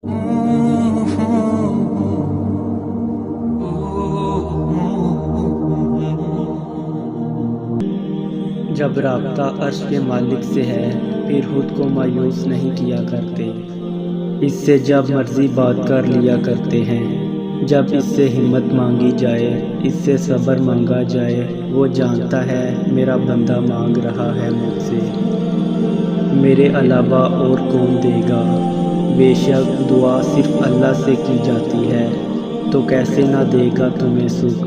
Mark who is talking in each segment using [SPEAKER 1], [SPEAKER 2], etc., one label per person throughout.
[SPEAKER 1] جب رابطہ عرش کے مالک سے ہے پھر خود کو مایوس نہیں کیا کرتے، اس سے جب مرضی بات کر لیا کرتے ہیں۔ جب اس سے ہمت مانگی جائے، اس سے صبر مانگا جائے، وہ جانتا ہے میرا بندہ مانگ رہا ہے مجھ سے، میرے علاوہ اور کون دے گا۔ بے شک دعا صرف اللہ سے کی جاتی ہے، تو کیسے نہ دے گا تمہیں سکھ،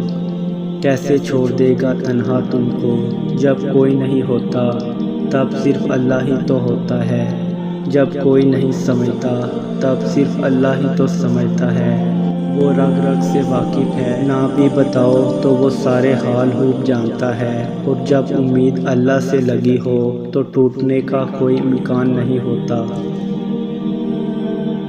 [SPEAKER 1] کیسے چھوڑ دے گا تنہا تم کو۔ جب کوئی نہیں ہوتا تب صرف اللہ ہی تو ہوتا ہے، جب کوئی نہیں سمجھتا تب صرف اللہ ہی تو سمجھتا ہے۔ وہ رگ رگ سے واقف ہے، نہ بھی بتاؤ تو وہ سارے حال خوب جانتا ہے۔ اور جب امید اللہ سے لگی ہو تو ٹوٹنے کا کوئی امکان نہیں ہوتا۔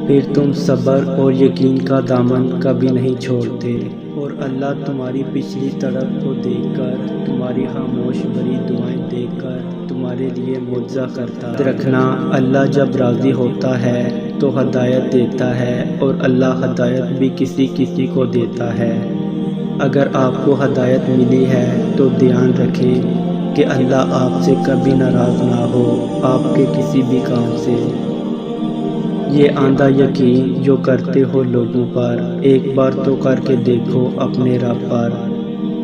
[SPEAKER 1] پھر تم صبر اور یقین کا دامن کبھی نہیں چھوڑتے، اور اللہ تمہاری پچھلی تڑپ کو دیکھ کر، تمہاری خاموش بھری دعائیں دیکھ کر تمہارے لیے معجزہ کرتا ہے۔ رکھنا اللہ جب راضی ہوتا ہے تو ہدایت دیتا ہے، اور اللہ ہدایت بھی کسی کسی کو دیتا ہے۔ اگر آپ کو ہدایت ملی ہے تو دھیان رکھیں کہ اللہ آپ سے کبھی ناراض نہ ہو، آپ کے کسی بھی کام سے۔ یہ آندھا یقین جو کرتے ہو لوگوں پر، ایک بار تو کر کے دیکھو اپنے رب پر۔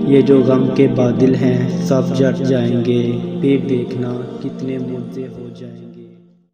[SPEAKER 1] یہ جو غم کے بادل ہیں سب جٹ جائیں گے، پھر دیکھنا کتنے معجزے ہو۔